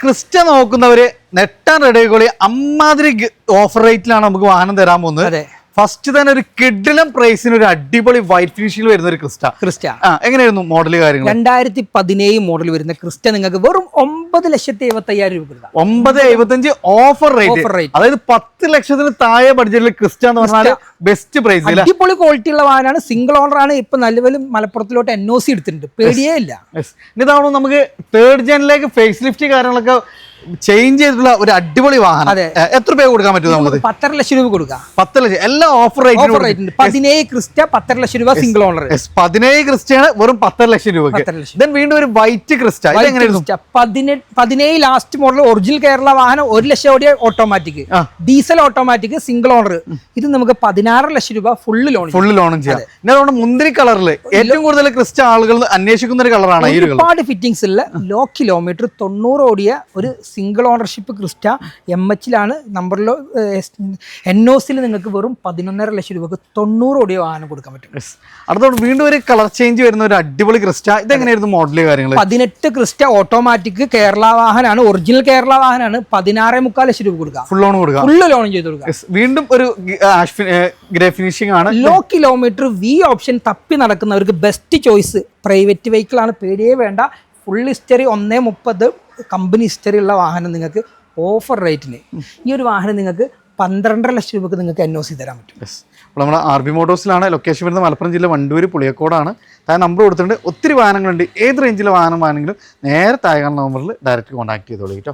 Crysta നോക്കുന്നവര് നെട്ടാൻ ready ആയിക്കോളി. അമ്മാതിരി offer റേറ്റിലാണ് നമുക്ക് വാഹനം തരാൻ പോകുന്നത്. ഫസ്റ്റ് തന്നെ ഒരു കിഡിലം പ്രൈസിന് ഒരു അടിപൊളി വൈറ്റ് ഫിനിഷിൽ വരുന്ന ഒരു ക്രിസ്റ്റ എങ്ങനെയായിരുന്നു മോഡൽ കാര്യങ്ങൾ? 2017 മോഡൽ വരുന്ന ക്രിസ്റ്റ നിങ്ങൾക്ക് വെറും 9,75,000 രൂപ. 9,75,000 ഓഫർ റേറ്റ്, അതായത് 10 ലക്ഷത്തിന് താഴെ ബഡ്ജറ്റിൽ ക്രിസ്റ്റ എന്ന് പറഞ്ഞാൽ ബെസ്റ്റ് പ്രൈസ്. അടിപൊളി ക്വാളിറ്റി ഉള്ള വാഹനമാണ്. സിംഗിൾ ഓണർ ആണ്. ഇപ്പൊ നിലവിലും മലപ്പുറത്തിലോട്ട് NOC എടുത്തിട്ടുണ്ട്. പേടിയേ ഇല്ല. ഇതാണോ നമുക്ക് തേർഡ് ജെനിലേക്ക് ഫേസ് ലിഫ്റ്റ് കാര്യങ്ങളൊക്കെ ചേഞ്ച് ചെയ്തിട്ടുള്ള ഒരു അടിപൊളി വാഹനം. എത്ര രൂപ കൊടുക്കാൻ പറ്റും? നമുക്ക് 10.5 ലക്ഷം രൂപ കൊടുക്കാം. 10 ലക്ഷം എല്ലാ ഓഫർ റേറ്റ്. 17 ക്രിസ്റ്റ 10.5 ലക്ഷം രൂപ സിംഗിൾ ഓണർ. 17 ക്രിസ്റ്റയാണ് വെറും 10 ലക്ഷം രൂപ. വീണ്ടും ഒരു white Crysta. 17 last model original Kerala വാഹനം, 1 ലക്ഷം ഓടിയ automatic, diesel automatic, single owner. ഇത് നമുക്ക് 16 ലക്ഷം രൂപ ഫുള്ള് ലോണും ചെയ്യാം. അതുകൊണ്ട് മുന്തിരി കളറിൽ ഏറ്റവും കൂടുതൽ ക്രിസ്റ്റ ആളുകൾ അന്വേഷിക്കുന്ന ഒരു കളറാണ്. ഒരുപാട് ഫിറ്റിംഗ്സ് ഉള്ള ലോ കിലോമീറ്റർ 90 ഓടിയ ഒരു single ownership Crysta MH നമ്പറിലോ NOC നിങ്ങൾക്ക് വെറും 11.5 ലക്ഷം രൂപക്ക് 90 ഓടിയ വാഹനം കൊടുക്കാൻ പറ്റും. അടുത്തോട് വീണ്ടും ഒരു കളർ ചേഞ്ച് വരുന്ന ഒരു അടിപൊളി ക്രിസ്റ്റ. ഇതെങ്ങനെയായിരുന്നു മോഡൽ കാര്യങ്ങൾ? 18 ക്രിസ്റ്റ ഓട്ടോമാറ്റിക് കേരള വാഹനമാണ്. ഒറിജിനൽ കേരള വാഹനമാണ്. 16.25 ലക്ഷം രൂപ കൊടുക്കാം. ഫുൾ ലോൺ ചെയ്ത് കൊടുക്കാം. വീണ്ടും ഒരു ഗ്രേ ഫിനിഷിംഗ് ആണ്. ലോ കിലോമീറ്റർ V ഓപ്ഷൻ തപ്പി നടക്കുന്നവർക്ക് ബെസ്റ്റ് ചോയ്സ്. പ്രൈവറ്റ് വെഹിക്കിൾ ആണ്, പേടിയേ വേണ്ട. ഫുൾ ഹിസ്റ്ററി 1.30 കമ്പനി ഹിസ്റ്ററി ഉള്ള വാഹനം നിങ്ങൾക്ക് ഓഫർ റേറ്റിന് ഈ ഒരു വാഹനം നിങ്ങൾക്ക് 12.5 ലക്ഷം രൂപക്ക് നിങ്ങൾക്ക് NOC തരാൻ പറ്റും. അപ്പോൾ നമ്മുടെ RB മോട്ടോഴ്സിലാണ്. ലൊക്കേഷൻ വരുന്നത് മലപ്പുറം ജില്ല വണ്ടൂര് പുളിയക്കോടാണ്. താഴെ നമ്പർ കൊടുത്തിട്ടുണ്ട്. ഒത്തിരി വാഹനങ്ങളുണ്ട്. ഏത് റേഞ്ചിലെ വാഹനം വേണമെങ്കിലും നേരെ താഴെ കാണുന്ന നമ്പറിൽ ഡയറക്റ്റ് കോൺടാക്ട് ചെയ്തോളൂ കേട്ടോ.